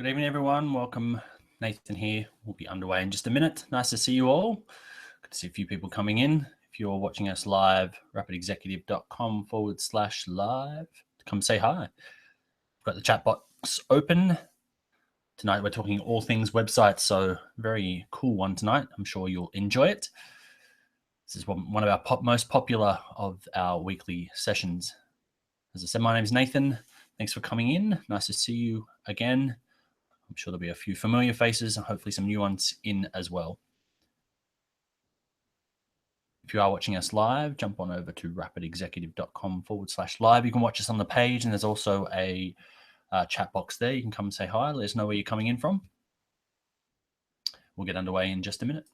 Good evening, everyone. Welcome. Nathan here. We'll be underway in just a minute. Nice to see you all. Good to see a few people coming in. If you're watching us live, rapidexecutive.com/live. Come say hi. We've got the chat box open. Tonight we're talking all things websites, so very cool one tonight. I'm sure you'll enjoy it. This is one of our most popular of our weekly sessions. As I said, my name is Nathan. Thanks for coming in. Nice to see you again. I'm sure there'll be a few familiar faces and hopefully some new ones in as well. If you are watching us live, jump on over to rapidexecutive.com/live. You can watch us on the page, and there's also a chat box there. You can come and say hi. Let us know where you're coming in from. We'll get underway in just a minute.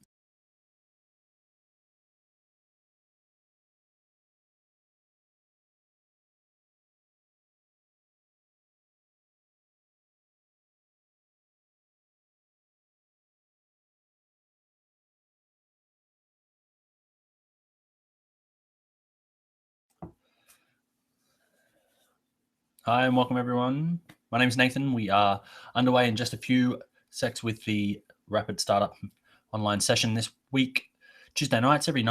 Hi, and welcome, everyone. My name is Nathan. We are underway in just a few secs with the Rapid Startup online session this week. Tuesday nights, every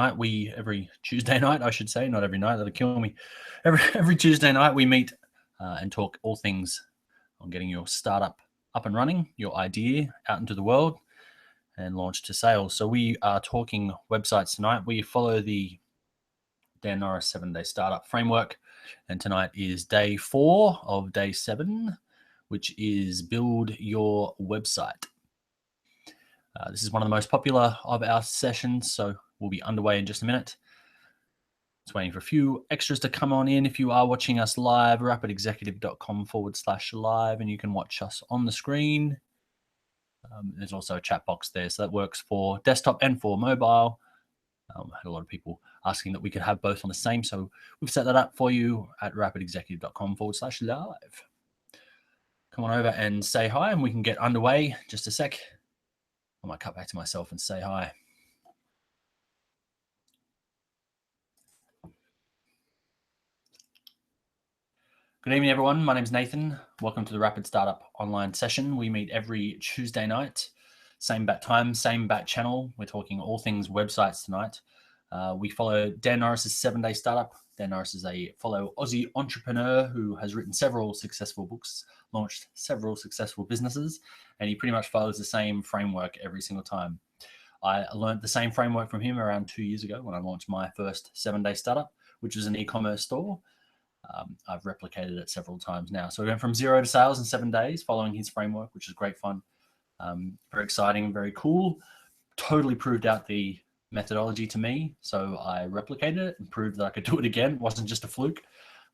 Tuesday night, I should say, not every night, that'll kill me. Every Tuesday night we meet and talk all things on getting your startup up and running, your idea out into the world and launch to sales. So we are talking websites tonight. We follow the Dan Norris 7-day startup framework. And tonight is day 4 of day 7, which is build your website. This is one of the most popular of our sessions, so we'll be underway in just a minute. Just waiting for a few extras to come on in. If you are watching us live, rapidexecutive.com/live, and you can watch us on the screen. There's also a chat box there, so that works for desktop and for mobile. I had a lot of people asking that we could have both on the same, so we've set that up for you at rapidexecutive.com/live. Come on over and say hi, and we can get underway. Just a sec. I might cut back to myself and say hi. Good evening, everyone. My name is Nathan. Welcome to the Rapid Startup online session. We meet every Tuesday night, same bat time, same bat channel. We're talking all things websites tonight. We follow Dan Norris's 7-day startup. Dan Norris is a fellow Aussie entrepreneur who has written several successful books, launched several successful businesses, and he pretty much follows the same framework every single time. I learned the same framework from him around 2 years ago when I launched my first 7-day startup, which was an e-commerce store. I've replicated it several times now. So we went from 0 to sales in 7 days following his framework, which is great fun. Very exciting, very cool. Totally proved out the methodology to me. So I replicated it and proved that I could do it again. It wasn't just a fluke.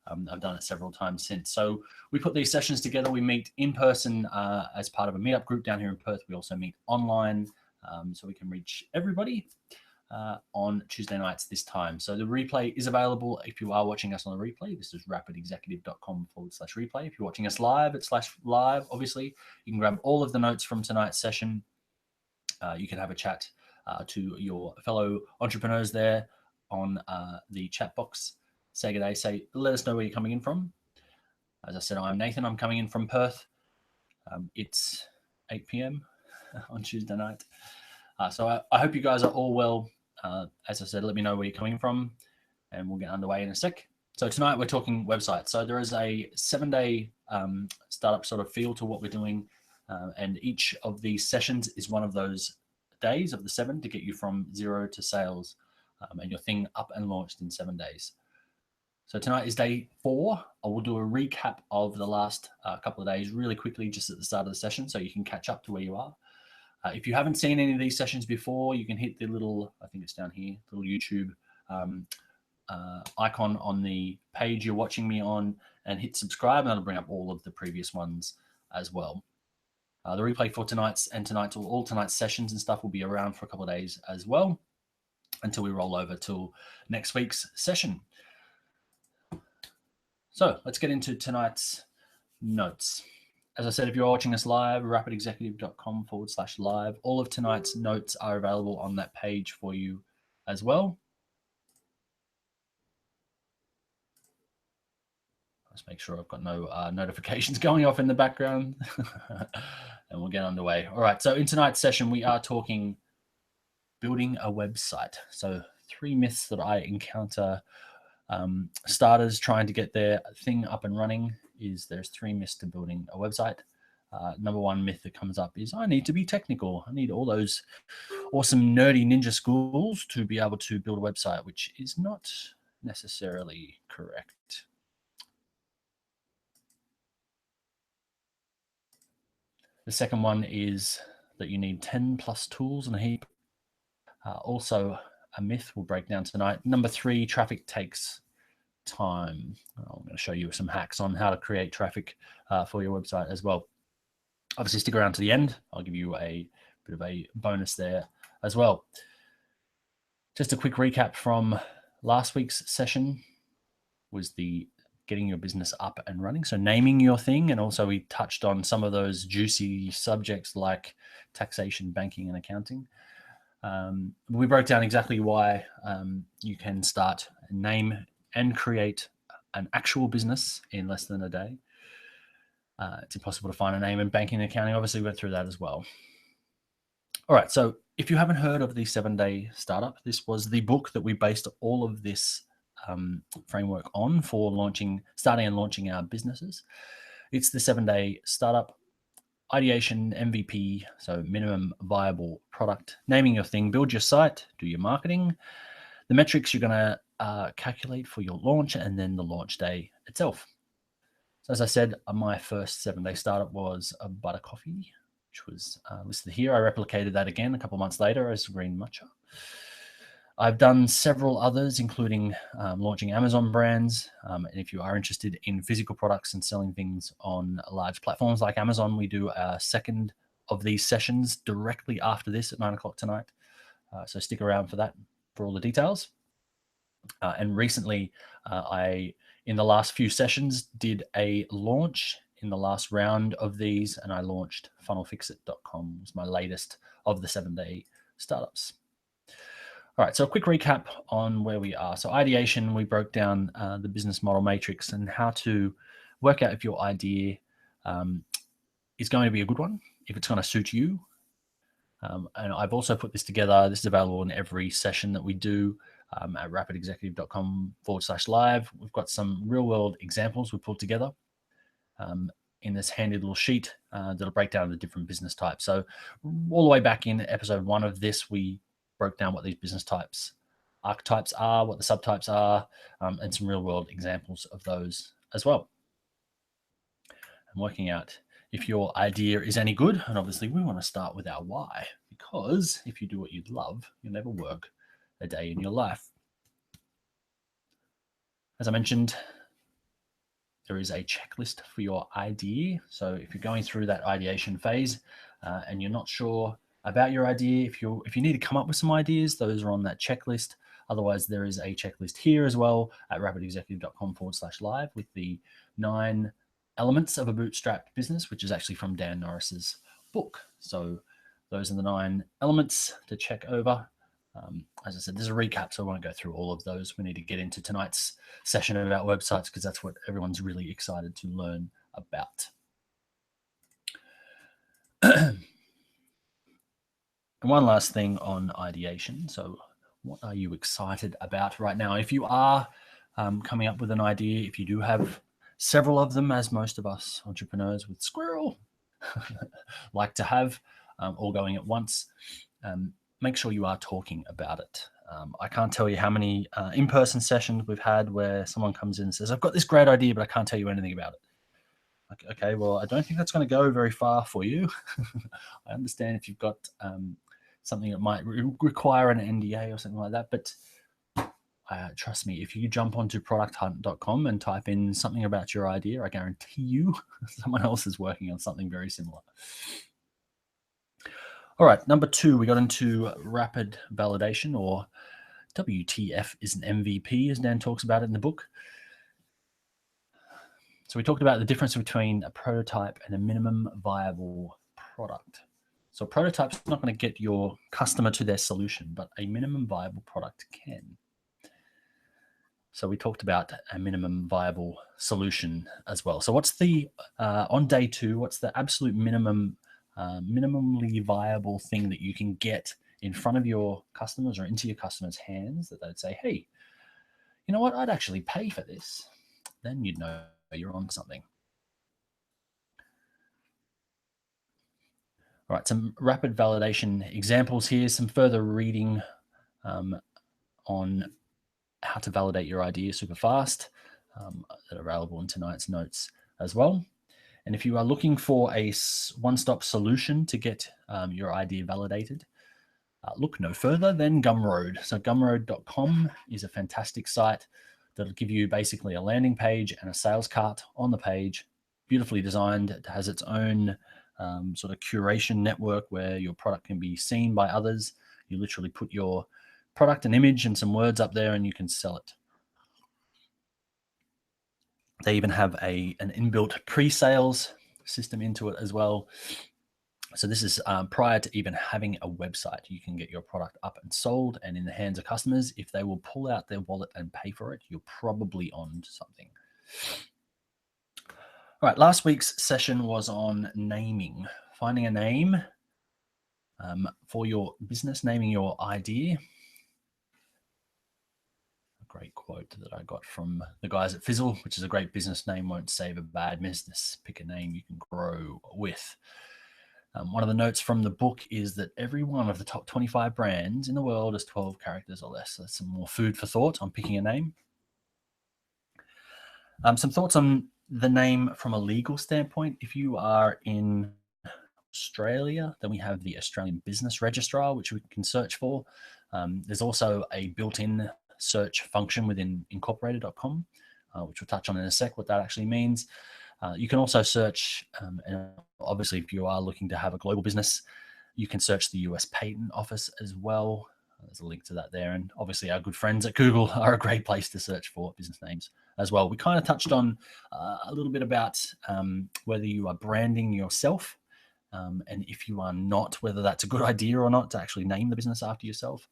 I've done it several times since. So we put these sessions together. We meet in person as part of a meetup group down here in Perth. We also meet online so we can reach everybody on Tuesday nights this time. So the replay is available if you are watching us on the replay. This is rapidexecutive.com/replay. If you're watching us live, it's /live, obviously. You can grab all of the notes from tonight's session. You can have a chat to your fellow entrepreneurs there on the chat box. Say good day. Let us know where you're coming in from. As I said, I'm Nathan. I'm coming in from Perth. It's 8 p.m. on Tuesday night. So I hope you guys are all well. As I said, let me know where you're coming from, and we'll get underway in a sec. So tonight we're talking websites. So there is a 7-day startup sort of feel to what we're doing, and each of these sessions is one of those days of the 7 to get you from 0 to sales and your thing up and launched in 7 days. So tonight is day 4. I will do a recap of the last couple of days really quickly just at the start of the session so you can catch up to where you are. If you haven't seen any of these sessions before, you can hit the little, I think it's down here, little YouTube icon on the page you're watching me on and hit subscribe, and that'll bring up all of the previous ones as well. The replay for all tonight's sessions and stuff will be around for a couple of days as well until we roll over to next week's session. So let's get into tonight's notes. As I said, if you're watching us live, rapidexecutive.com/live, all of tonight's notes are available on that page for you as well. Let's make sure I've got no notifications going off in the background. and we'll get underway. All right, so in tonight's session, we are talking building a website. So 3 myths that I encounter starters trying to get their thing up and running is there's 3 myths to building a website. Number 1 myth that comes up is I need to be technical. I need all those awesome nerdy ninja skills to be able to build a website, which is not necessarily correct. The second one is that you need 10 plus tools and a heap. Also, a myth we'll break down tonight. Number 3, traffic takes time. I'm going to show you some hacks on how to create traffic for your website as well. Obviously, stick around to the end. I'll give you a bit of a bonus there as well. Just a quick recap from last week's session was the getting your business up and running. So naming your thing, and also we touched on some of those juicy subjects like taxation, banking, and accounting. We broke down exactly why you can start, name, and create an actual business in less than a day. It's impossible to find a name in banking and accounting. Obviously, we went through that as well. All right, so if you haven't heard of the 7-Day Startup, this was the book that we based all of this framework on for starting and launching our businesses. It's the 7-Day Startup, ideation, MVP, so minimum viable product, naming your thing, build your site, do your marketing, the metrics you're going to calculate for your launch, and then the launch day itself. So as I said, my first 7-day startup was a butter coffee, which was listed here. I replicated that again a couple of months later as green matcha. I've done several others, including launching Amazon brands. And if you are interested in physical products and selling things on large platforms like Amazon, we do a second of these sessions directly after this at 9 o'clock tonight. So stick around for that, for all the details. And recently, in the last few sessions, did a launch in the last round of these, and I launched funnelfixit.com. It's my latest of the 7-day startups. All right, so a quick recap on where we are. So ideation, we broke down the business model matrix and how to work out if your idea is going to be a good one, if it's going to suit you. And I've also put this together. This is available in every session that we do at rapidexecutive.com/live. We've got some real world examples we pulled together in this handy little sheet that'll break down the different business types. So all the way back in episode 1 of this, we broke down what these business types, archetypes are, what the subtypes are, and some real world examples of those as well. And working out if your idea is any good. And obviously we want to start with our why, because if you do what you love, you'll never work a day in your life. As I mentioned, there is a checklist for your idea. So if you're going through that ideation phase and you're not sure about your idea, if you need to come up with some ideas, those are on that checklist. Otherwise, there is a checklist here as well at rapidexecutive.com/live with the 9 elements of a bootstrapped business, which is actually from Dan Norris's book. So those are the 9 elements to check over. As I said, there's a recap, so I won't go through all of those. We need to get into tonight's session about websites because that's what everyone's really excited to learn about. And one last thing on ideation. So what are you excited about right now? If you are coming up with an idea, if you do have several of them, as most of us entrepreneurs with squirrel like to have, all going at once, make sure you are talking about it. I can't tell you how many in-person sessions we've had where someone comes in and says, I've got this great idea, but I can't tell you anything about it. Okay, well, I don't think that's going to go very far for you. I understand if you've got something that might require an NDA or something like that, but trust me, if you jump onto producthunt.com and type in something about your idea, I guarantee you someone else is working on something very similar. All right, number 2, we got into rapid validation, or WTF is an MVP, as Dan talks about it in the book. So we talked about the difference between a prototype and a minimum viable product. So a prototype's not going to get your customer to their solution, but a minimum viable product can. So we talked about a minimum viable solution as well. So what's the, on day 2, what's the absolute minimum minimally viable thing that you can get in front of your customers or into your customers' hands that they'd say, hey, you know what, I'd actually pay for this. Then you'd know you're on something. All right, some rapid validation examples here, some further reading on how to validate your idea super fast that are available in tonight's notes as well. And if you are looking for a one-stop solution to get your idea validated, look no further than Gumroad. So gumroad.com is a fantastic site that'll give you basically a landing page and a sales cart on the page, beautifully designed. It has its own sort of curation network where your product can be seen by others. You literally put your product, an image, and some words up there, and you can sell it. They even have an inbuilt pre-sales system into it as well. So this is prior to even having a website. You can get your product up and sold and in the hands of customers. If they will pull out their wallet and pay for it, you're probably on something. All right, last week's session was on naming, finding a name for your business, naming your idea. A great quote that I got from the guys at Fizzle, which is a great business name, won't save a bad business. Pick a name you can grow with. One of the notes from the book is that every one of the top 25 brands in the world is 12 characters or less. So that's some more food for thought on picking a name. Some thoughts on the name from a legal standpoint. If you are in Australia, then we have the Australian Business Registrar, which we can search for. There's also a built-in search function within incorporated.com, which we'll touch on in a sec, what that actually means. You can also search, and obviously if you are looking to have a global business, you can search the US Patent Office as well. There's a link to that there. And obviously our good friends at Google are a great place to search for business names as well. We kind of touched on a little bit about whether you are branding yourself and if you are not, whether that's a good idea or not to actually name the business after yourself.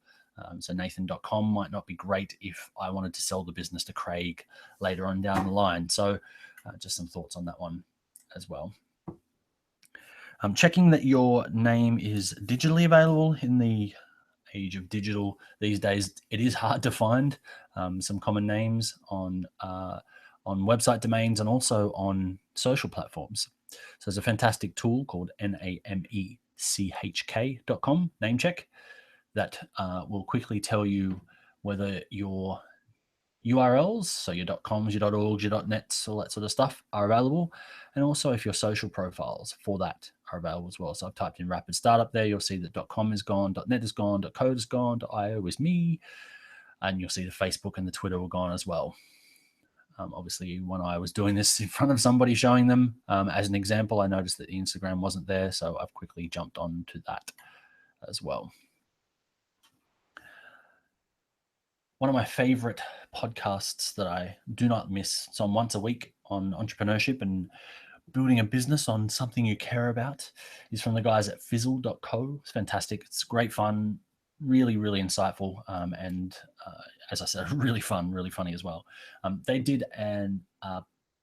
So Nathan.com might not be great if I wanted to sell the business to Craig later on down the line. So just some thoughts on that one as well. Checking that your name is digitally available. In the age of digital these days, it is hard to find some common names on website domains and also on social platforms. So there's a fantastic tool called namechk.com, Namecheck, that will quickly tell you whether your URLs, so your .coms, your .orgs, your .nets, all that sort of stuff are available. And also if your social profiles for that are available as well. So I've typed in Rapid Startup there. You'll see that .com is gone, .net is gone, .co is gone, .io is me. And you'll see the Facebook and the Twitter were gone as well. Obviously, when I was doing this in front of somebody showing them as an example, I noticed that the Instagram wasn't there. So I've quickly jumped on to that as well. One of my favorite podcasts that I do not miss, it's on once a week on entrepreneurship and building a business on something you care about, is from the guys at fizzle.co. It's fantastic. It's great fun, really, really insightful. And as I said, really fun, really funny as well. They did an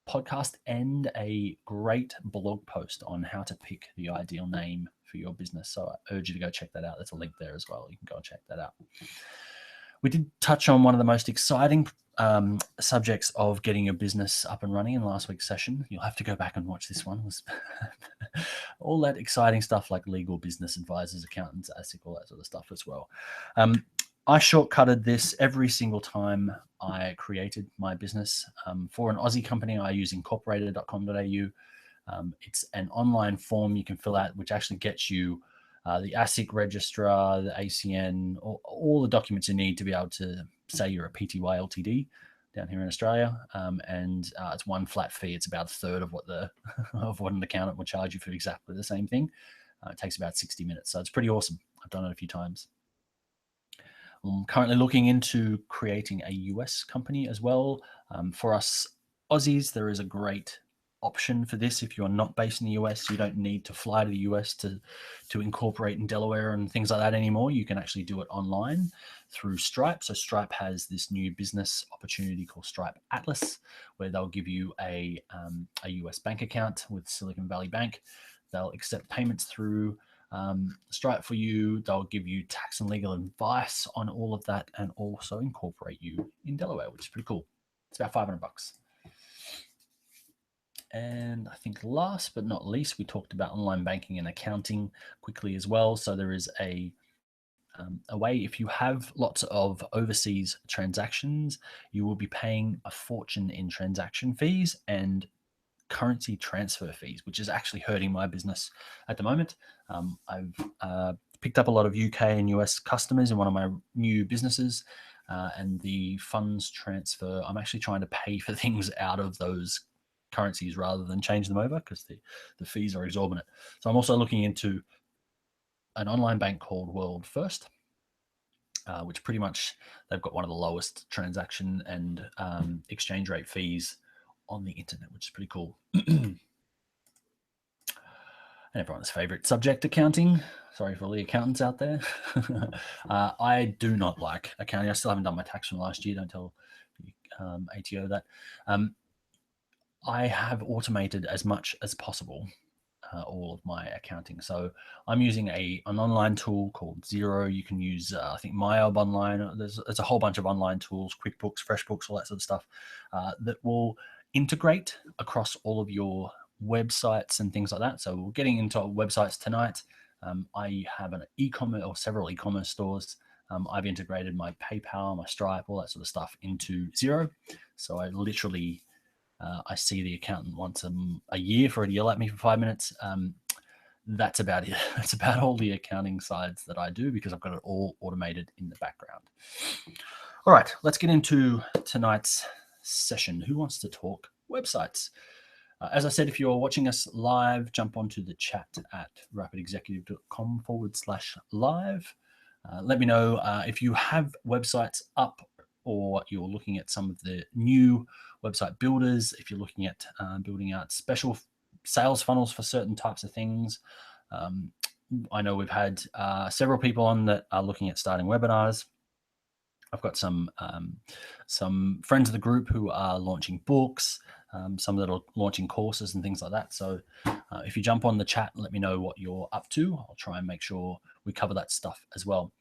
podcast and a great blog post on how to pick the ideal name for your business. So I urge you to go check that out. There's a link there as well. You can go and check that out. We did touch on one of the most exciting subjects of getting your business up and running in last week's session. You'll have to go back and watch this one. It was all that exciting stuff like legal, business advisors, accountants, ASIC, all that sort of stuff as well. I shortcutted this every single time I created my business. For an Aussie company, I use incorporated.com.au. It's an online form you can fill out, which actually gets you the ASIC registrar, the ACN, all the documents you need to be able to say you're a PTY Ltd down here in Australia. And it's one flat fee. It's about a third of what what an accountant would charge you for exactly the same thing. It takes about 60 minutes. So it's pretty awesome. I've done it a few times. I'm currently looking into creating a US company as well. For us Aussies, there is a great option for this. If you are not based in the US, you don't need to fly to the US to incorporate in Delaware and things like that anymore. You can actually do it online through Stripe. So Stripe has this new business opportunity called Stripe Atlas, where they'll give you a US bank account with Silicon Valley Bank. They'll accept payments through Stripe for you. They'll give you tax and legal advice on all of that, and also incorporate you in Delaware, which is pretty cool. It's about $500. And I think last but not least, we talked about online banking and accounting quickly as well. So there is a way, if you have lots of overseas transactions, you will be paying a fortune in transaction fees and currency transfer fees, which is actually hurting my business at the moment. I've picked up a lot of UK and US customers in one of my new businesses, and the funds transfer, I'm actually trying to pay for things out of those currencies rather than change them over because the fees are exorbitant. So I'm also looking into an online bank called World First, which pretty much they've got one of the lowest transaction and exchange rate fees on the internet, which is pretty cool. And everyone's favorite subject, accounting. Sorry for all the accountants out there. I do not like accounting. I still haven't done my tax from last year. Don't tell ATO that. I have automated as much as possible all of my accounting. So I'm using an online tool called Xero. You can use, I think, MyOb online. There's a whole bunch of online tools, QuickBooks, FreshBooks, all that sort of stuff that will integrate across all of your websites and things like that. So we're getting into websites tonight. I have an e-commerce or several e-commerce stores. I've integrated my PayPal, my Stripe, all that sort of stuff into Xero. So I literally I see the accountant once a year for her to yell at me for 5 minutes. That's about it. That's about all the accounting sides that I do because I've got it all automated in the background. All right, let's get into tonight's session. Who wants to talk websites? As I said, if you're watching us live, jump onto the chat at rapidexecutive.com/live. Let me know if you have websites up or you're looking at some of the new website builders, if you're looking at building out special sales funnels for certain types of things. I know we've had several people on that are looking at starting webinars. I've got some friends of the group who are launching books, some that are launching courses and things like that. So if you jump on the chat, let me know what you're up to. I'll try and make sure we cover that stuff as well.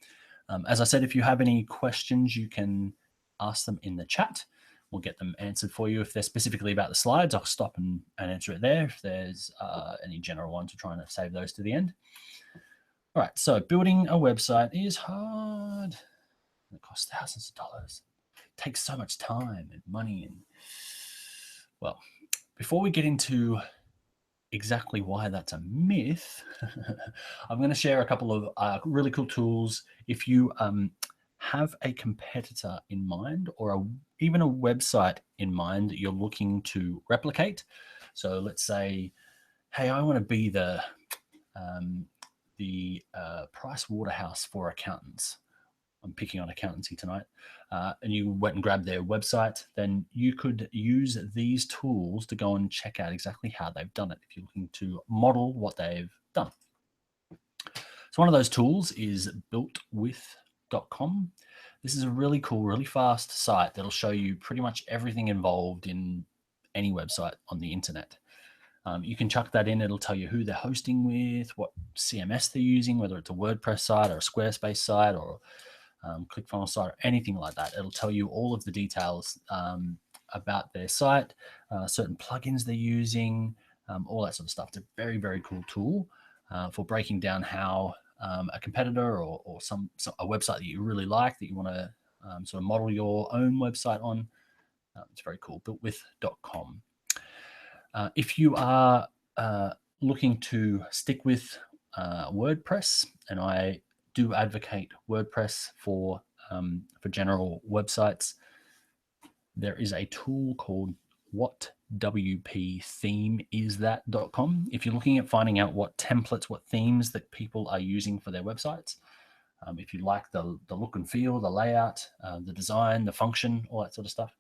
As I said, if you have any questions, you can ask them in the chat. We'll get them answered for you. If they're specifically about the slides, I'll stop and answer it there. If there's any general ones, we're trying to save those to the end. All right, so building a website is hard. It costs thousands of dollars. It takes so much time and money. And well, before we get into exactly why that's a myth, I'm going to share a couple of really cool tools. If you have a competitor in mind or even a website in mind that you're looking to replicate. So let's say, hey, I want to be the Price Waterhouse for accountants. I'm picking on accountancy tonight. And you went and grabbed their website, then you could use these tools to go and check out exactly how they've done it if you're looking to model what they've done. So one of those tools is builtwith.com. This is a really cool, really fast site that'll show you pretty much everything involved in any website on the internet. You can chuck that in. It'll tell you who they're hosting with, what CMS they're using, whether it's a WordPress site or a Squarespace site or ClickFunnels site or anything like that. It'll tell you all of the details about their site, certain plugins they're using, all that sort of stuff. It's a very, very cool tool for breaking down how a competitor or a website that you really like that you want to sort of model your own website on. It's very cool. Builtwith.com. If you are looking to stick with WordPress, and I do advocate WordPress for general websites, there is a tool called whatwpthemeisthat.com. If you're looking at finding out what templates, what themes that people are using for their websites, if you like the look and feel, the layout, the design, the function, all that sort of stuff,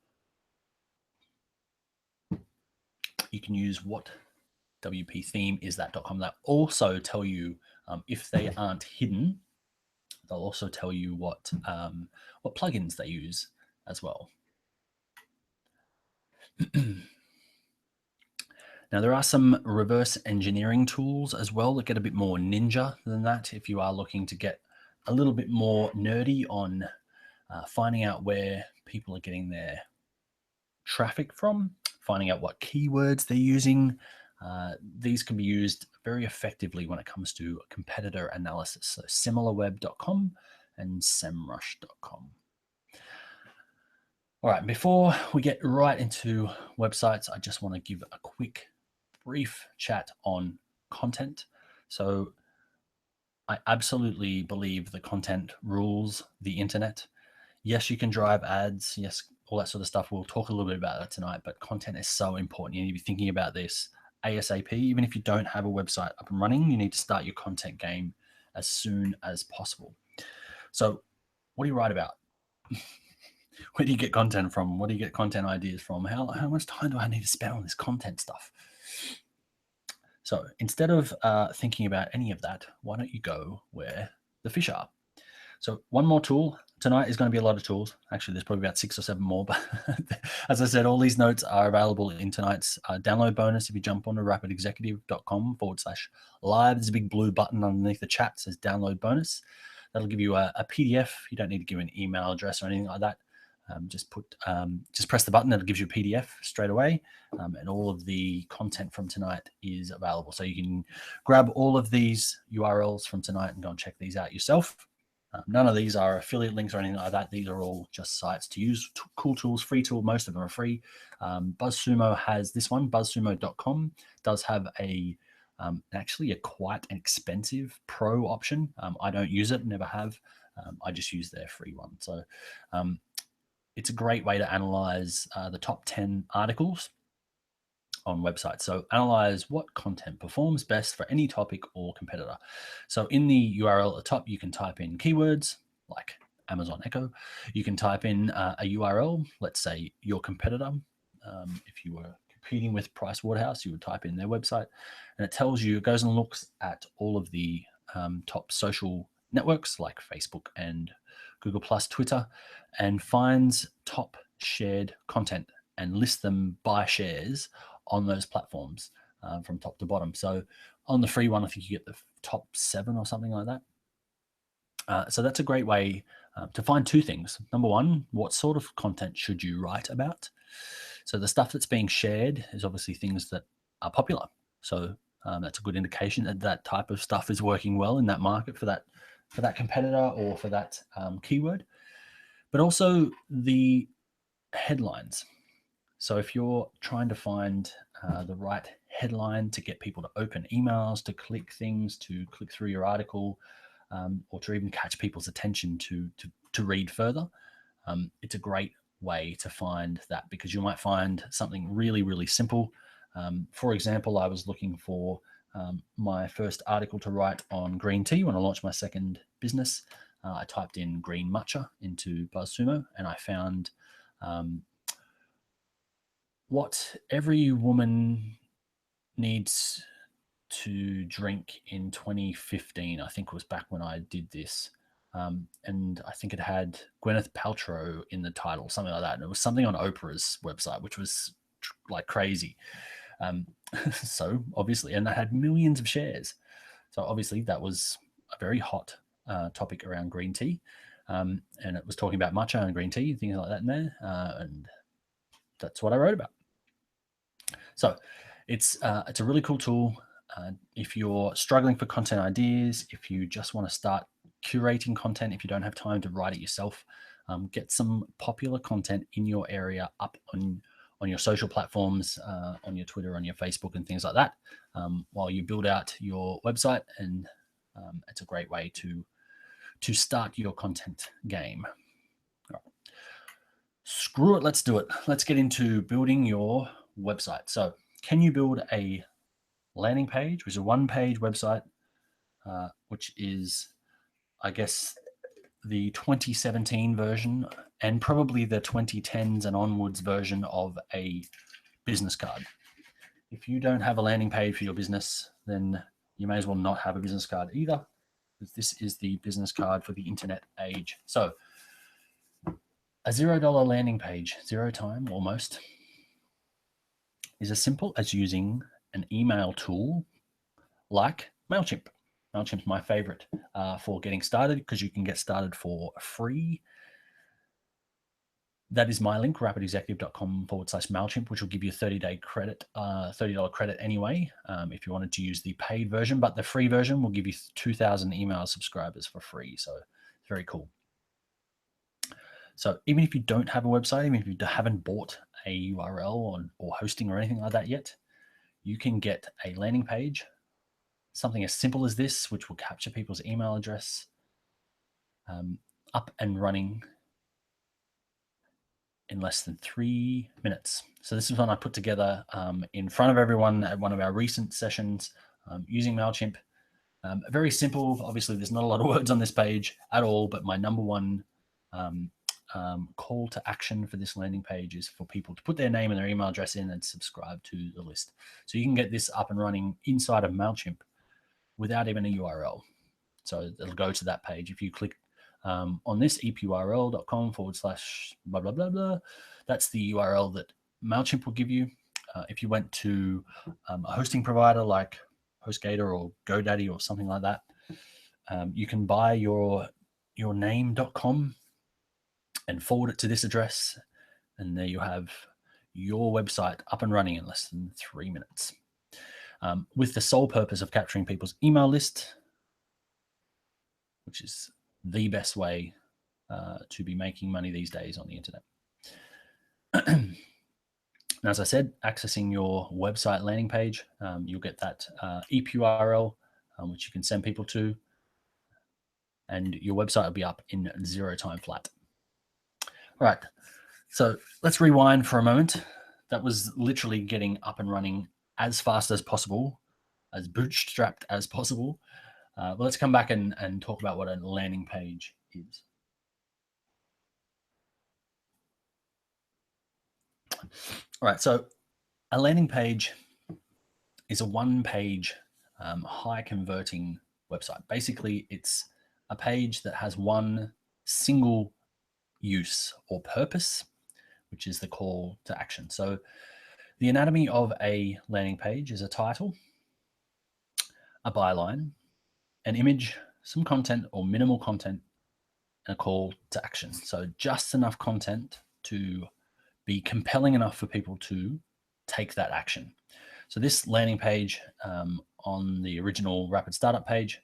you can use whatwpthemeisthat.com. That also tell you if they aren't hidden. They'll also tell you what plugins they use as well. Now, there are some reverse engineering tools as well that get a bit more ninja than that if you are looking to get a little bit more nerdy on finding out where people are getting their traffic from, finding out what keywords they're using. These can be used very effectively when it comes to competitor analysis. So similarweb.com and semrush.com. All right, before we get right into websites, I just want to give a quick, brief chat on content. So I absolutely believe the content rules the internet. Yes, you can drive ads. Yes, all that sort of stuff. We'll talk a little bit about that tonight, but content is so important. You need to be thinking about this ASAP. Even if you don't have a website up and running, you need to start your content game as soon as possible. So what do you write about? Where do you get content from? What do you get content ideas from? How much time do I need to spend on this content stuff? So instead of thinking about any of that, why don't you go where the fish are? So one more tool. Tonight is going to be a lot of tools. Actually, there's probably about 6 or 7 more. But as I said, all these notes are available in tonight's download bonus. If you jump onto rapidexecutive.com/live, there's a big blue button underneath the chat that says download bonus. That'll give you a PDF. You don't need to give an email address or anything like that. Just press the button. It'll give you a PDF straight away, and all of the content from tonight is available. So you can grab all of these URLs from tonight and go and check these out yourself. None of these are affiliate links or anything like that. These are all just sites to use. Cool tools, free tool. Most of them are free. BuzzSumo has this one. BuzzSumo.com does have actually a quite an expensive pro option. I don't use it, never have. I just use their free one. So it's a great way to analyze the top 10 articles on websites. So analyze what content performs best for any topic or competitor. So in the URL at the top, you can type in keywords like Amazon Echo. You can type in a URL, let's say your competitor. If you were competing with Price Waterhouse, you would type in their website, and it tells you, it goes and looks at all of the top social networks like Facebook and Google Plus, Twitter, and finds top shared content and lists them by shares on those platforms from top to bottom. So on the free one, I think you get the top 7 or something like that. So that's a great way to find 2 things. Number one, what sort of content should you write about? So the stuff that's being shared is obviously things that are popular. So that's a good indication that that type of stuff is working well in that market for that competitor or for that keyword. But also the headlines. So if you're trying to find the right headline to get people to open emails, to click things, to click through your article, or to even catch people's attention to read further, it's a great way to find that, because you might find something really, really simple. For example, I was looking for my first article to write on green tea when I launched my second business. I typed in green matcha into BuzzSumo, and I found what every woman needs to drink in 2015, I think was back when I did this. And I think it had Gwyneth Paltrow in the title, something like that. And it was something on Oprah's website, which was like crazy. So obviously, and that had millions of shares. So obviously that was a very hot topic around green tea. And it was talking about matcha and green tea, things like that in there. And that's what I wrote about. So it's a really cool tool. If you're struggling for content ideas, if you just want to start curating content, if you don't have time to write it yourself, get some popular content in your area up on your social platforms, on your Twitter, on your Facebook, and things like that, while you build out your website. And it's a great way to start your content game. All right. Screw it, let's do it. Let's get into building your website. So can you build a landing page, which is a 1-page website, which is, I guess, the 2017 version and probably the 2010s and onwards version of a business card? If you don't have a landing page for your business, then you may as well not have a business card either, because this is the business card for the internet age. So a $0 landing page, zero time almost, is as simple as using an email tool like MailChimp. MailChimp's my favorite for getting started because you can get started for free. That is my link, rapidexecutive.com/MailChimp, which will give you a 30-day credit, $30 credit anyway, if you wanted to use the paid version. But the free version will give you 2,000 email subscribers for free. So it's very cool. So even if you don't have a website, even if you haven't bought a URL or hosting or anything like that yet, you can get a landing page, something as simple as this, which will capture people's email address, up and running in less than 3 minutes. So this is one I put together in front of everyone at one of our recent sessions using MailChimp. Very simple. Obviously, there's not a lot of words on this page at all, but my number one call to action for this landing page is for people to put their name and their email address in and subscribe to the list. So you can get this up and running inside of MailChimp without even a URL. So it'll go to that page. If you click on this epurl.com/blah, blah, blah, blah, that's the URL that MailChimp will give you. If you went to a hosting provider like HostGator or GoDaddy or something like that, you can buy your name.com and forward it to this address, and there you have your website up and running in less than 3 minutes, with the sole purpose of capturing people's email list, which is the best way to be making money these days on the internet. Now, as I said, accessing your website landing page, you'll get that epurl, which you can send people to, and your website will be up in 0 time flat. All right, so let's rewind for a moment. That was literally getting up and running as fast as possible, as bootstrapped as possible. But let's come back and talk about what a landing page is. All right, so a landing page is a one-page, high-converting website. Basically, it's a page that has one single use or purpose, which is the call to action. So the anatomy of a landing page is a title, a byline, an image, some content or minimal content, and a call to action. So just enough content to be compelling enough for people to take that action. So this landing page on the original Rapid Startup page,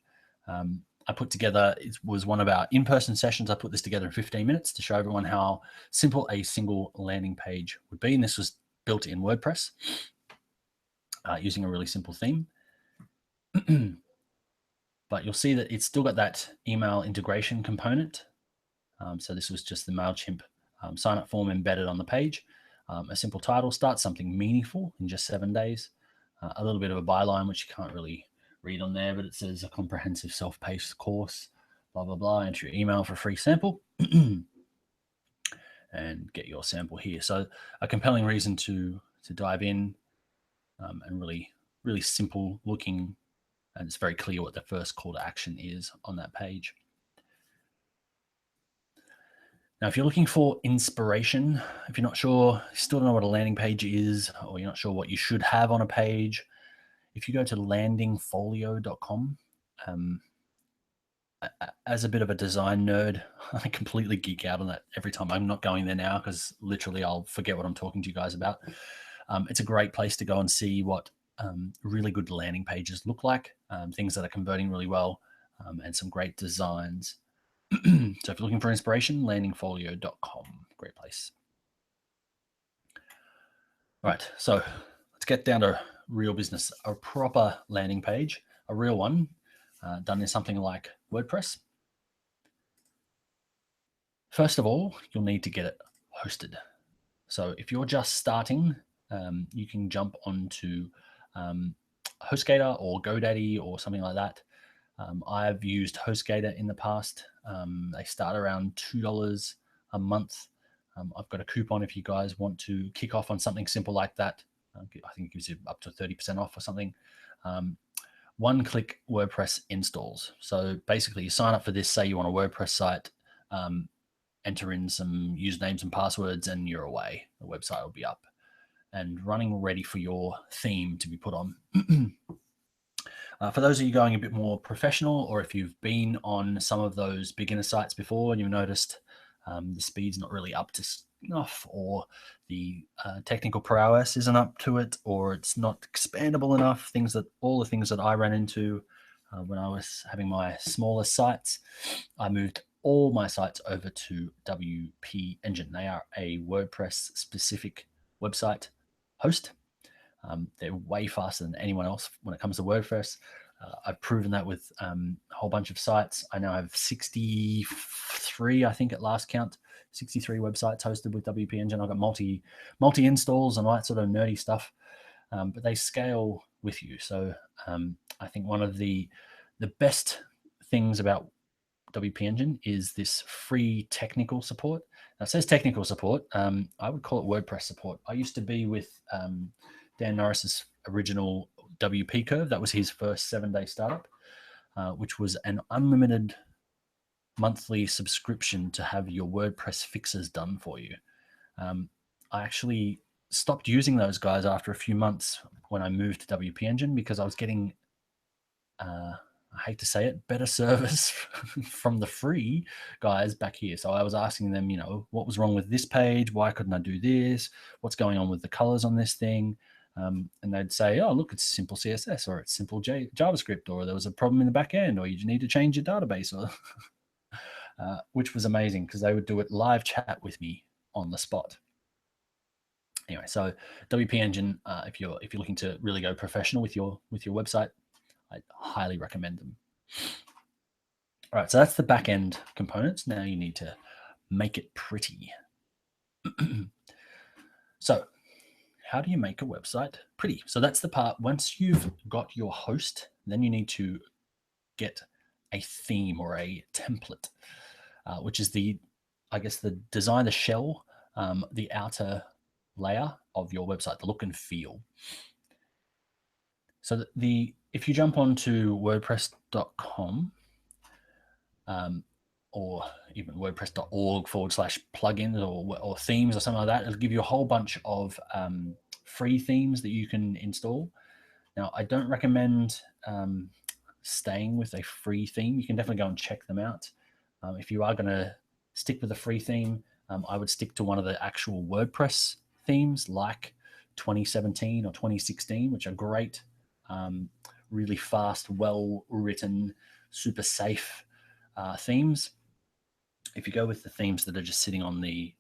I put together, it was one of our in-person sessions. I put this together in 15 minutes to show everyone how simple a single landing page would be. And this was built in WordPress using a really simple theme. But you'll see that it's still got that email integration component. So this was just the MailChimp sign-up form embedded on the page. A simple title, start something meaningful in just 7 days. A little bit of a byline, which you can't really read on there, but it says a comprehensive self-paced course, blah, blah, blah. Enter your email for a free sample and get your sample here. So a compelling reason to dive in, and really, really simple looking, and it's very clear what the first call to action is on that page. Now, if you're looking for inspiration, if you're not sure, still don't know what a landing page is, or you're not sure what you should have on a page, if you go to landingfolio.com, as a bit of a design nerd, I completely geek out on that every time. I'm not going there now because literally I'll forget what I'm talking to you guys about. It's a great place to go and see what really good landing pages look like, things that are converting really well, and some great designs. So if you're looking for inspiration, landingfolio.com, great place. All right, so let's get down to real business. A proper landing page, a real one, done in something like WordPress. First of all, you'll need to get it hosted. So if you're just starting, you can jump onto HostGator or GoDaddy or something like that. I've used HostGator in the past. They start around $2 a month. I've got a coupon if you guys want to kick off on something simple like that. I think it gives you up to 30% off or something. One-click WordPress installs. So basically you sign up for this, say you want a WordPress site, enter in some usernames and passwords, and you're away. The website will be up. and running ready for your theme to be put on. For those of you going a bit more professional, or if you've been on some of those beginner sites before and you've noticed the speed's not really up to snuff, or the technical prowess isn't up to it, or it's not expandable enough, all the things that I ran into when I was having my smaller sites, I moved all my sites over to WP Engine. They are a WordPress specific website host. They're way faster than anyone else when it comes to WordPress. I've proven that with a whole bunch of sites. I now have 63, I think at last count, 63 websites hosted with WP Engine. I've got multi installs and all that sort of nerdy stuff, but they scale with you. So I think one of the best things about WP Engine is this free technical support. Now it says technical support. I would call it WordPress support. I used to be with Dan Norris's original WP Curve. That was his first 7-day startup, which was an unlimited monthly subscription to have your WordPress fixes done for you. I actually stopped using those guys after a few months when I moved to WP Engine, because I was getting I hate to say it, better service from the free guys back here. So I was asking them, what was wrong with this page? Why couldn't I do this? What's going on with the colors on this thing? And they'd say, oh, look, it's simple CSS, or it's simple JavaScript, or there was a problem in the back end, or you need to change your database, or which was amazing because they would do it live chat with me on the spot. Anyway, so WP Engine, if you're looking to really go professional with your website, I highly recommend them. All right, so that's the back end components. Now you need to make it pretty. So how do you make a website pretty? So that's the part. Once you've got your host, then you need to get a theme or a template, which is the design, the shell, the outer layer of your website, the look and feel. So if you jump onto WordPress.com, or even WordPress.org/plugins or themes or something like that, it'll give you a whole bunch of free themes that you can install. Now, I don't recommend staying with a free theme. You can definitely go and check them out. If you are going to stick with a free theme, I would stick to one of the actual WordPress themes like 2017 or 2016, which are great, really fast, well-written, super safe themes. If you go with the themes that are just sitting on the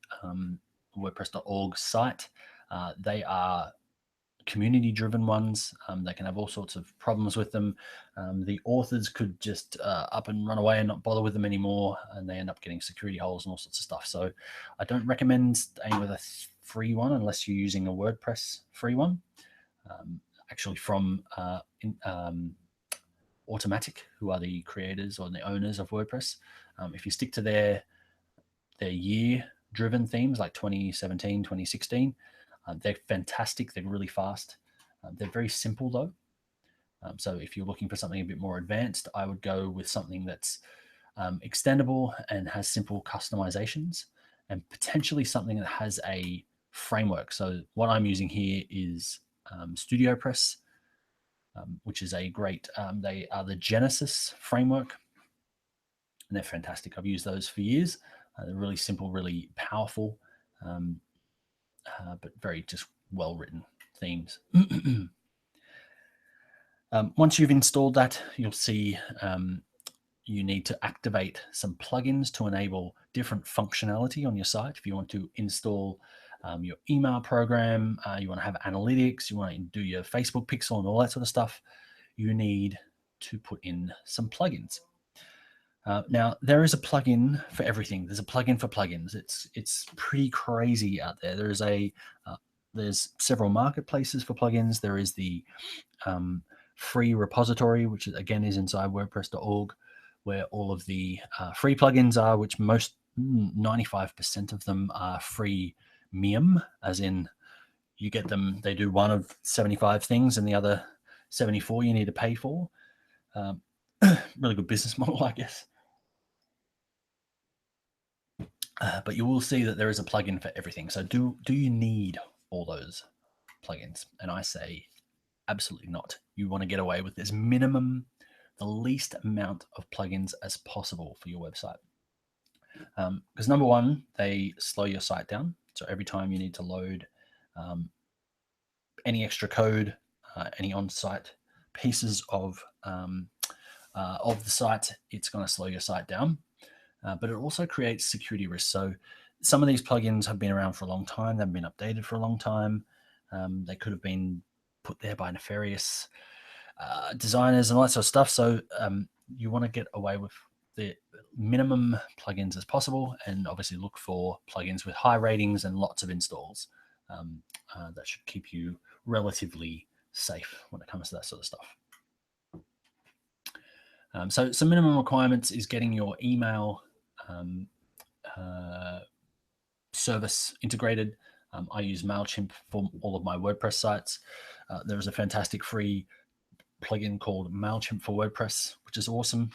WordPress.org site, they are community-driven ones. They can have all sorts of problems with them. The authors could just up and run away and not bother with them anymore, and they end up getting security holes and all sorts of stuff. So I don't recommend staying with a free one unless you're using a WordPress free one. Actually, from Automatic, who are the creators or the owners of WordPress, if you stick to their year-driven themes like 2017, 2016, they're fantastic. They're really fast. They're very simple though. So if you're looking for something a bit more advanced, I would go with something that's extendable and has simple customizations, and potentially something that has a framework. So what I'm using here is StudioPress, which is a great, they are the Genesis framework, and they're fantastic. I've used those for years. They're really simple, really powerful, but very just well-written themes. Once you've installed that, you'll see you need to activate some plugins to enable different functionality on your site. If you want to install your email program, you want to have analytics, you want to do your Facebook pixel and all that sort of stuff, you need to put in some plugins. Now, there is a plugin for everything. There's a plugin for plugins. It's pretty crazy out there. There's several marketplaces for plugins. There is the free repository, which again is inside WordPress.org, where all of the free plugins are, which most 95% of them are freemium, as in you get them, they do one of 75 things and the other 74 you need to pay for. Really good business model, I guess. But you will see that there is a plugin for everything. So do you need all those plugins? And I say absolutely not. You want to get away with as minimum, the least amount of plugins as possible for your website. Because number one, they slow your site down. So every time you need to load any extra code, any on-site pieces of the site, it's going to slow your site down. But it also creates security risks. So some of these plugins have been around for a long time. They've been updated for a long time. They could have been put there by nefarious designers and all that sort of stuff. So you want to get away with the minimum plugins as possible, and obviously look for plugins with high ratings and lots of installs. That should keep you relatively safe when it comes to that sort of stuff. So some minimum requirements is getting your email service integrated. I use MailChimp for all of my WordPress sites. There is a fantastic free plugin called MailChimp for WordPress, which is awesome.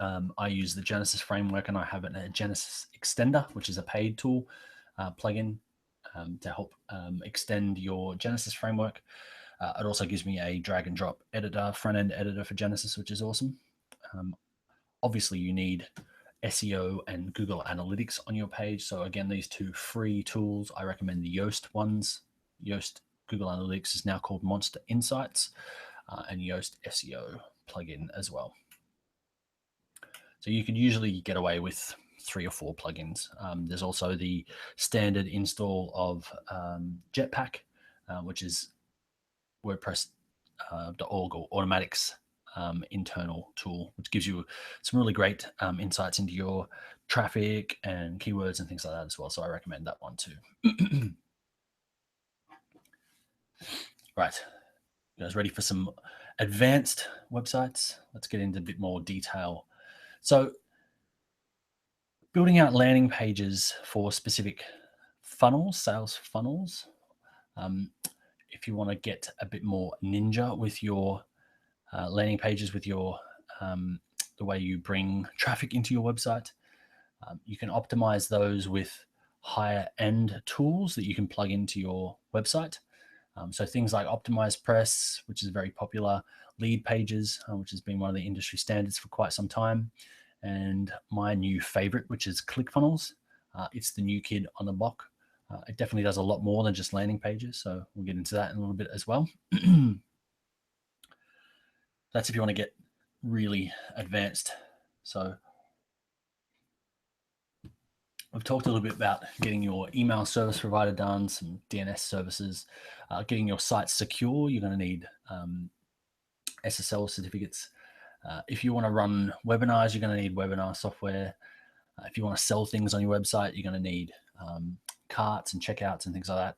I use the Genesis framework, and I have a Genesis extender, which is a paid tool plugin to help extend your Genesis framework. It also gives me a drag and drop editor, front end editor for Genesis, which is awesome. Obviously, you need SEO and Google Analytics on your page. So again, these two free tools, I recommend the Yoast ones. Yoast Google Analytics is now called Monster Insights, and Yoast SEO plugin as well. So you can usually get away with 3 or 4 plugins. There's also the standard install of Jetpack, which is WordPress.org or Automatic's internal tool, which gives you some really great insights into your traffic and keywords and things like that as well. So I recommend that one too. Right. You guys ready for some advanced websites? Let's get into a bit more detail. So building out landing pages for specific funnels, sales funnels. If you want to get a bit more ninja with your landing pages, with your the way you bring traffic into your website, you can optimize those with higher end tools that you can plug into your website. So things like Optimize Press, which is very popular, Lead Pages, which has been one of the industry standards for quite some time, and my new favorite, which is ClickFunnels. It's the new kid on the block. It definitely does a lot more than just landing pages, so we'll get into that in a little bit as well. That's if you want to get really advanced. So we've talked a little bit about getting your email service provider done, some DNS services, getting your site secure. You're going to need SSL certificates. If you want to run webinars, you're going to need webinar software. If you want to sell things on your website, you're going to need carts and checkouts and things like that.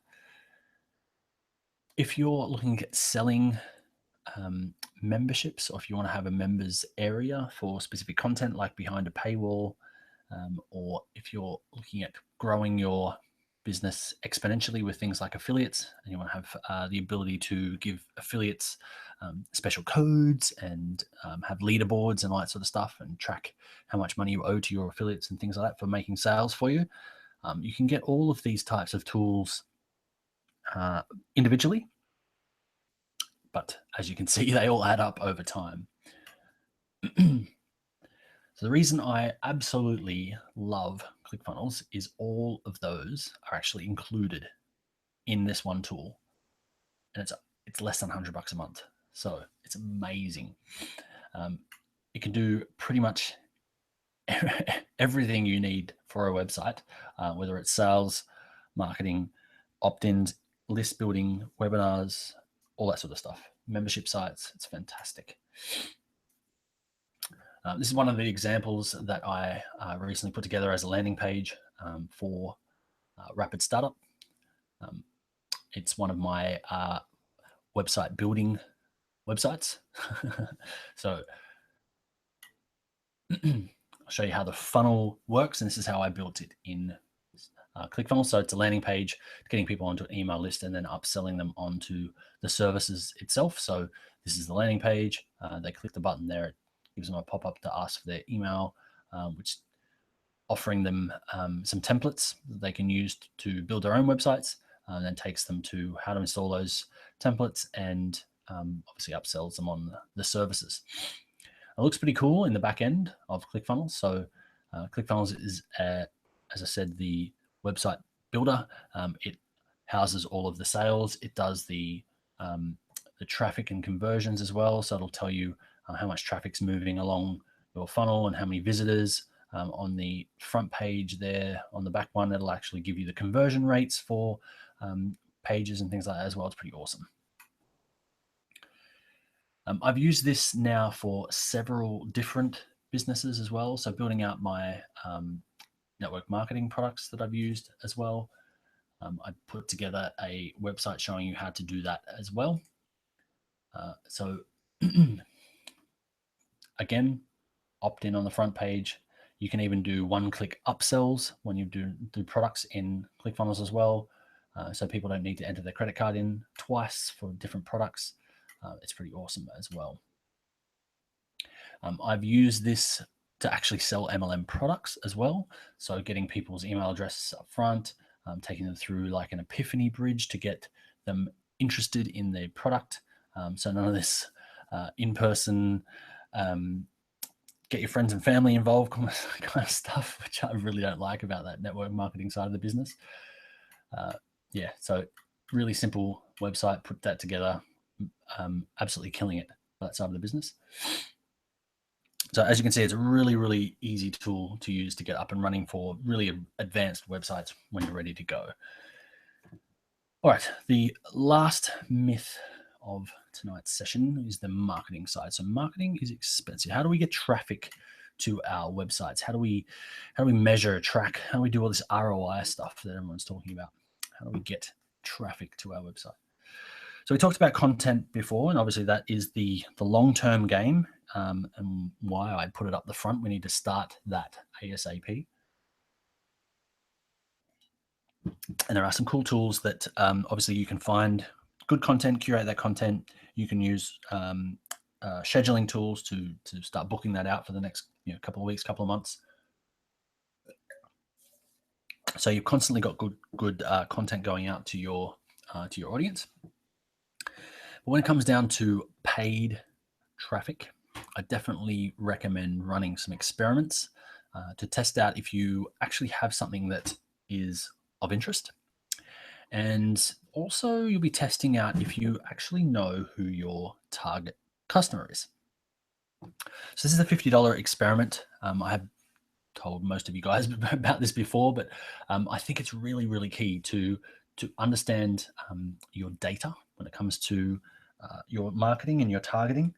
If you're looking at selling memberships, or if you want to have a members area for specific content like behind a paywall, or if you're looking at growing your business exponentially with things like affiliates, and you want to have the ability to give affiliates special codes and have leaderboards and all that sort of stuff, and track how much money you owe to your affiliates and things like that for making sales for you, you can get all of these types of tools individually. But as you can see, they all add up over time. So the reason I absolutely love ClickFunnels is all of those are actually included in this one tool, and it's less than $100 a month. So it's amazing. It can do pretty much everything you need for a website, whether it's sales, marketing, opt-ins, list building, webinars, all that sort of stuff. Membership sites, it's fantastic. This is one of the examples that I recently put together as a landing page for Rapid Startup. It's one of my website building websites. So I'll show you how the funnel works, and this is how I built it in ClickFunnels. So it's a landing page, getting people onto an email list and then upselling them onto the services itself. So this is the landing page. They click the button there. It gives them a pop-up to ask for their email, which offering them some templates that they can use to build their own websites. and then takes them to how to install those templates and obviously upsells them on the services. It looks pretty cool in the back end of ClickFunnels. So ClickFunnels is, as I said, the website builder. It houses all of the sales. It does the traffic and conversions as well. So it'll tell you how much traffic's moving along your funnel and how many visitors. On the front page there, on the back one, it'll actually give you the conversion rates for pages and things like that as well. It's pretty awesome. I've used this now for several different businesses as well. So building out my network marketing products that I've used as well. I put together a website showing you how to do that as well. So again, opt in on the front page. You can even do one-click upsells when you do products in ClickFunnels as well. So people don't need to enter their credit card in twice for different products. It's pretty awesome as well. I've used this to actually sell MLM products as well. So getting people's email addresses up front, taking them through like an epiphany bridge to get them interested in the product. So none of this in-person, get your friends and family involved kind of stuff, which I really don't like about that network marketing side of the business. Yeah, so really simple website, put that together, absolutely killing it for that side of the business. So as you can see, it's a really, really easy tool to use to get up and running for really advanced websites when you're ready to go. All right, the last myth of tonight's session is the marketing side. So marketing is expensive. How do we get traffic to our websites? How do we measure, track? How do we do all this ROI stuff that everyone's talking about? How do we get traffic to our website? So we talked about content before, and obviously that is the long-term game, and why I put it up the front. We need to start that ASAP. And there are some cool tools that obviously you can find good content, curate that content. You can use scheduling tools to start booking that out for the next couple of weeks, couple of months. So you've constantly got good content going out to your audience. But when it comes down to paid traffic, I definitely recommend running some experiments to test out if you actually have something that is of interest. And also you'll be testing out if you actually know who your target customer is. So this is a $50 experiment. I have told most of you guys about this before, but I think it's really, really key to understand your data when it comes to your marketing and your targeting.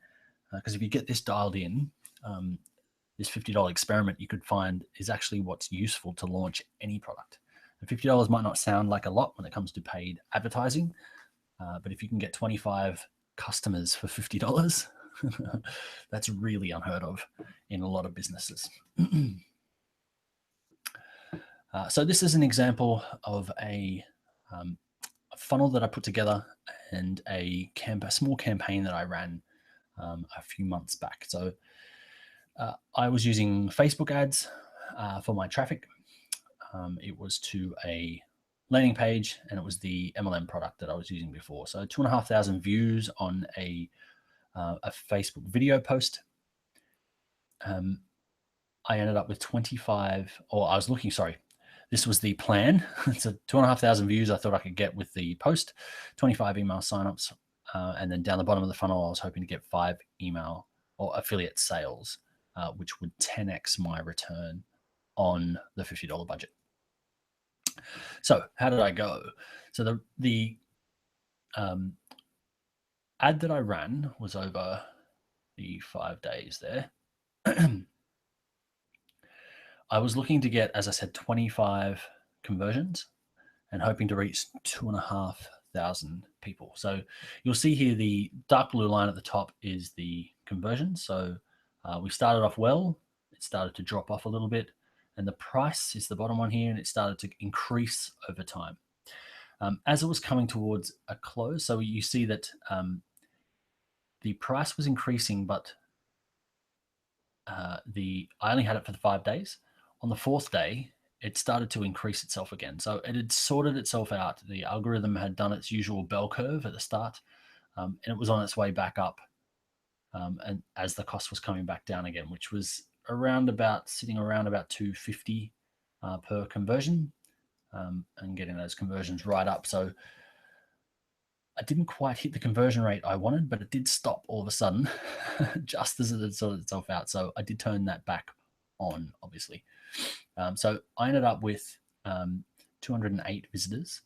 Because if you get this dialed in, this $50 experiment you could find is actually what's useful to launch any product. And $50 might not sound like a lot when it comes to paid advertising, but if you can get 25 customers for $50, that's really unheard of in a lot of businesses. So this is an example of a funnel that I put together and a small campaign that I ran a few months back. So I was using Facebook ads for my traffic. It was to a landing page, and it was the MLM product that I was using before. So 2,500 views on a Facebook video post. I ended up with 25, or I was looking, sorry, this was the plan. So 2,500 views I thought I could get with the post, 25 email signups, and then down the bottom of the funnel, I was hoping to get 5 email or affiliate sales, which would 10x my return on the $50 budget. So how did I go? So the ad that I ran was over the 5 days there. I was looking to get, as I said, 25 conversions and hoping to reach 2,500 people. So you'll see here the dark blue line at the top is the conversion. So we started off well. It started to drop off a little bit. And the price is the bottom one here, and it started to increase over time. As it was coming towards a close, so you see that the price was increasing, but I only had it for the 5 days. On the 4th day, it started to increase itself again. So it had sorted itself out. The algorithm had done its usual bell curve at the start, and it was on its way back up. And as the cost was coming back down again, which was sitting around about 250 per conversion, and getting those conversions right up. So I didn't quite hit the conversion rate I wanted, but it did stop all of a sudden, just as it had sorted itself out. So I did turn that back on, obviously. So I ended up with 208 visitors,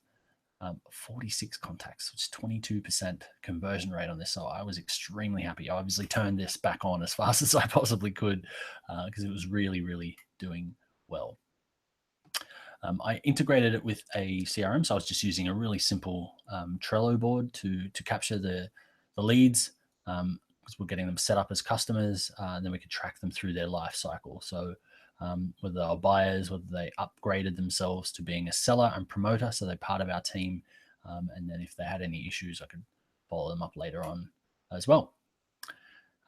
46 contacts, which is 22% conversion rate on this. So I was extremely happy. I obviously turned this back on as fast as I possibly could because it was really, really doing well. I integrated it with a CRM, so I was just using a really simple Trello board to capture the leads because we're getting them set up as customers, and then we could track them through their life cycle. So whether they were buyers, whether they upgraded themselves to being a seller and promoter, so they're part of our team, and then if they had any issues, I could follow them up later on as well.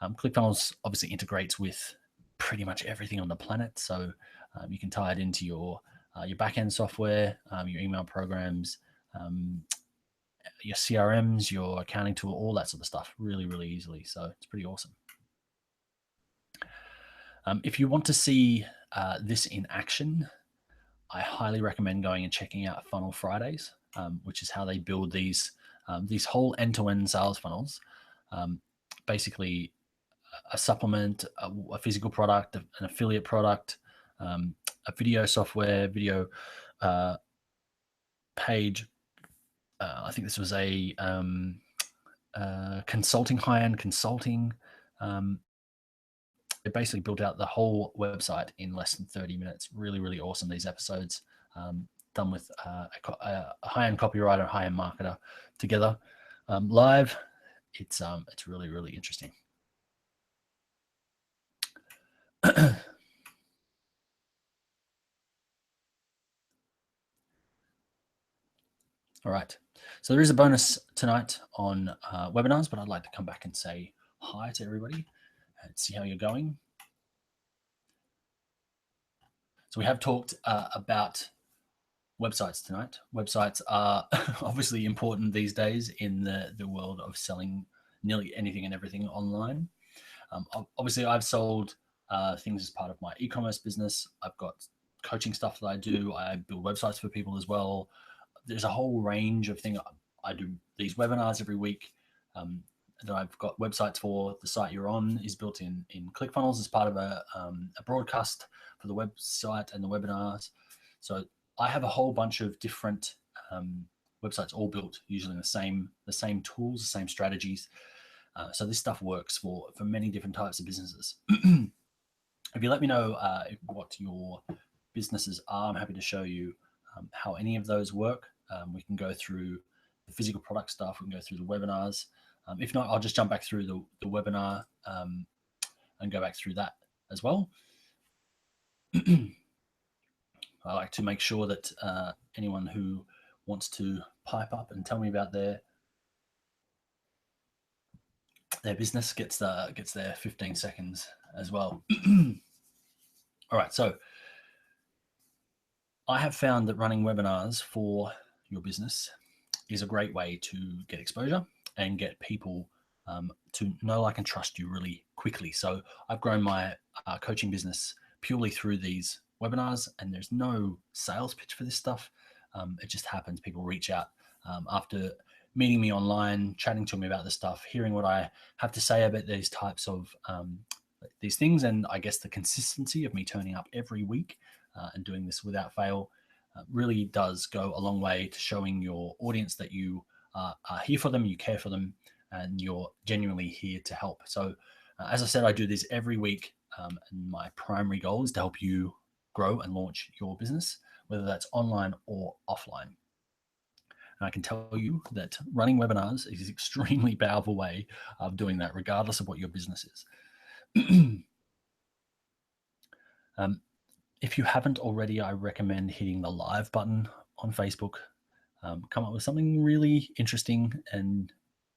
ClickFunnels obviously integrates with pretty much everything on the planet, so you can tie it into your backend software, your email programs, your CRMs, your accounting tool, all that sort of stuff, really, really easily. So it's pretty awesome. If you want to see this in action, I highly recommend going and checking out Funnel Fridays, which is how they build these whole end-to-end sales funnels. Basically, a supplement, a physical product, an affiliate product, a video software, video page. I think this was a consulting, high-end consulting. They basically built out the whole website in less than 30 minutes. Really, really awesome, these episodes, done with a high-end copywriter, a high-end marketer together live. It's really, really interesting. All right. So there is a bonus tonight on webinars, but I'd like to come back and say hi to everybody and see how you're going. So we have talked about websites tonight. Websites are obviously important these days in the world of selling nearly anything and everything online. Obviously, I've sold things as part of my e-commerce business. I've got coaching stuff that I do. I build websites for people as well. There's a whole range of things. I do these webinars every week that I've got websites for. The site you're on is built in ClickFunnels as part of a broadcast for the website and the webinars. So I have a whole bunch of different websites all built using the same tools, the same strategies. So this stuff works for many different types of businesses. If you let me know what your businesses are, I'm happy to show you how any of those work. We can go through the physical product stuff. We can go through the webinars. If not, I'll just jump back through the webinar and go back through that as well. I like to make sure that anyone who wants to pipe up and tell me about their business gets their 15 seconds as well. All right, so I have found that running webinars for your business is a great way to get exposure and get people to know, like, and trust you really quickly. So I've grown my coaching business purely through these webinars, and there's no sales pitch for this stuff. It just happens. People reach out after meeting me online, chatting to me about this stuff, hearing what I have to say about these types of these things, and I guess the consistency of me turning up every week and doing this without fail really does go a long way to showing your audience that you are here for them, you care for them, and you're genuinely here to help. So as I said, I do this every week, and my primary goal is to help you grow and launch your business, whether that's online or offline. And I can tell you that running webinars is an extremely powerful way of doing that, regardless of what your business is. If you haven't already, I recommend hitting the live button on Facebook. Come up with something really interesting and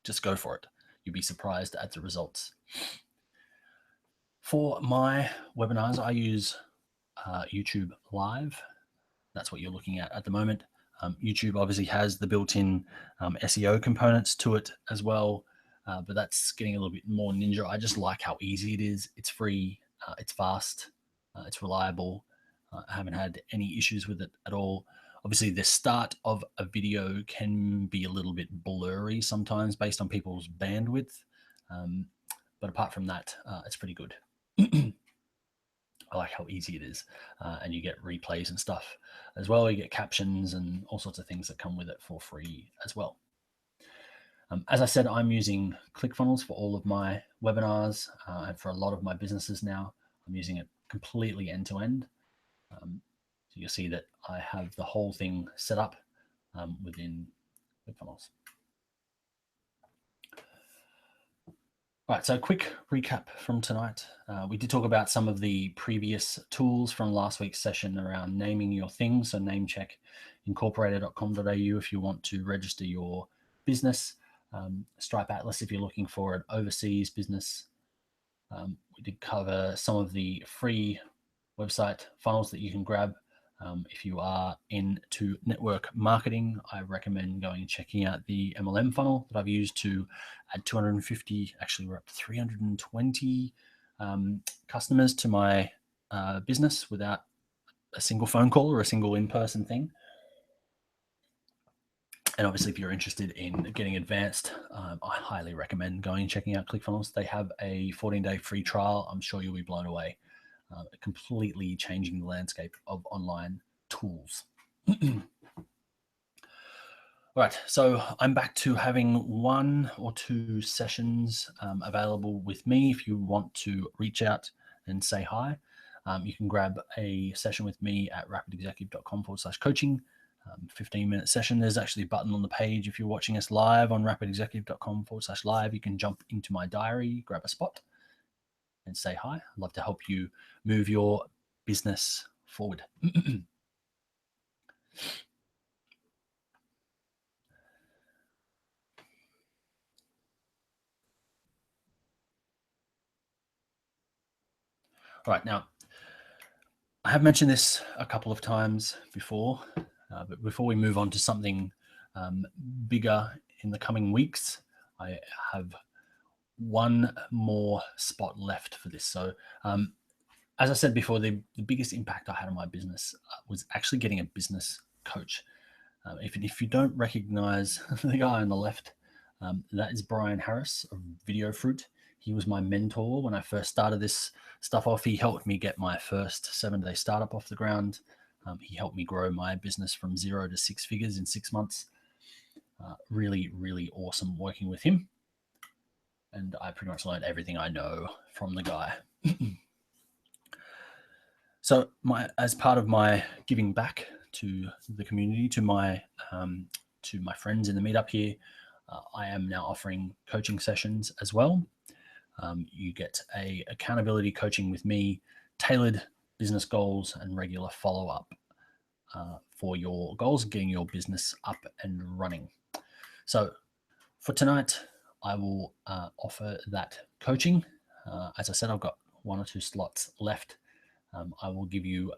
just go for it. You'll be surprised at the results. For my webinars, I use YouTube Live. that's what you're looking at the moment. YouTube obviously has the built-in SEO components to it as well, but that's getting a little bit more ninja. I just like how easy it is. It's free, it's fast, it's reliable. I haven't had any issues with it at all. Obviously, the start of a video can be a little bit blurry sometimes based on people's bandwidth, but apart from that, it's pretty good. I like how easy it is, and you get replays and stuff as well. You get captions and all sorts of things that come with it for free as well. As I said, I'm using ClickFunnels for all of my webinars and for a lot of my businesses now. I'm using it completely end to end. So you'll see that I have the whole thing set up within ClickFunnels. Right, so quick recap from tonight. We did talk about some of the previous tools from last week's session around naming your things. So namecheckincorporated.com.au if you want to register your business. Stripe Atlas if you're looking for an overseas business. We did cover some of the free website funnels that you can grab. If you are into network marketing, I recommend going and checking out the MLM funnel that I've used to add 250, actually we're up to 320 customers to my business without a single phone call or a single in-person thing. And obviously, if you're interested in getting advanced, I highly recommend going and checking out ClickFunnels. They have a 14-day free trial. I'm sure you'll be blown away. Completely changing the landscape of online tools. All right, so I'm back to having 1 or 2 sessions available with me. If you want to reach out and say hi, you can grab a session with me at rapidexecutive.com/coaching. 15-minute session. There's actually a button on the page. If you're watching us live on rapidexecutive.com/live, you can jump into my diary, grab a spot, and say hi. I'd love to help you move your business forward. All right, now, I have mentioned this a couple of times before, but before we move on to something bigger in the coming weeks, I have one more spot left for this. So as I said before, the biggest impact I had on my business was actually getting a business coach. If you don't recognize the guy on the left, that is Brian Harris of Video Fruit. He was my mentor when I first started this stuff off. He helped me get my first 7-day startup off the ground. He helped me grow my business from 0 to 6 figures in 6 months. Really, really awesome working with him. And I pretty much learned everything I know from the guy. So as part of my giving back to the community, to my friends in the meetup here, I am now offering coaching sessions as well. You get a accountability coaching with me, tailored business goals and regular follow-up for your goals and getting your business up and running. So for tonight, I will offer that coaching. As I said, I've got 1 or 2 slots left. I will give you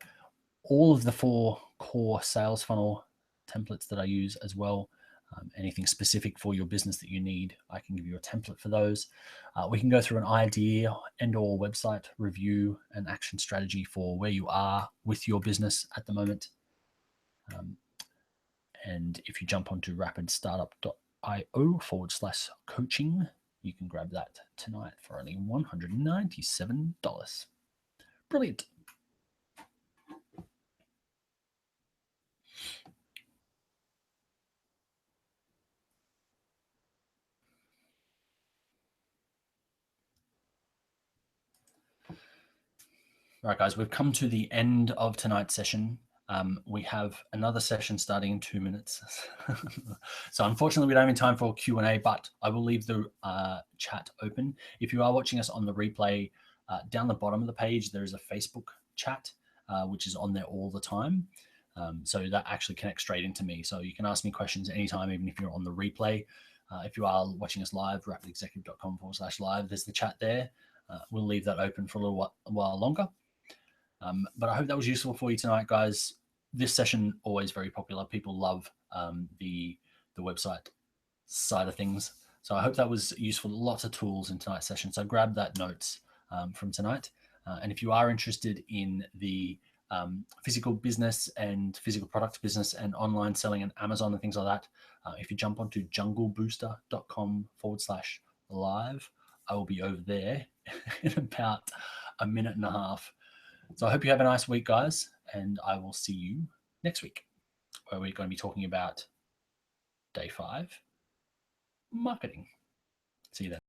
all of the 4 core sales funnel templates that I use as well. Anything specific for your business that you need, I can give you a template for those. We can go through an idea and or website review and action strategy for where you are with your business at the moment. And if you jump onto rapidstartup.io/coaching, you can grab that tonight for only $197. Brilliant. All right, guys, we've come to the end of tonight's session. We have another session starting in 2 minutes. So unfortunately, we don't have any time for Q&A, but I will leave the chat open. If you are watching us on the replay, down the bottom of the page, there is a Facebook chat, which is on there all the time. So that actually connects straight into me. So you can ask me questions anytime, even if you're on the replay. If you are watching us live, rapidexecutive.com/live, there's the chat there. We'll leave that open for a little while longer. But I hope that was useful for you tonight, guys. this session always very popular. People love the website side of things. So I hope that was useful. Lots of tools in tonight's session. So grab that notes from tonight. And if you are interested in the physical business and physical product business and online selling and Amazon and things like that, if you jump onto junglebooster.com/live, I will be over there in about a minute and a half. So I hope you have a nice week, guys, and I will see you next week, where we're going to be talking about day 5, marketing. See you then.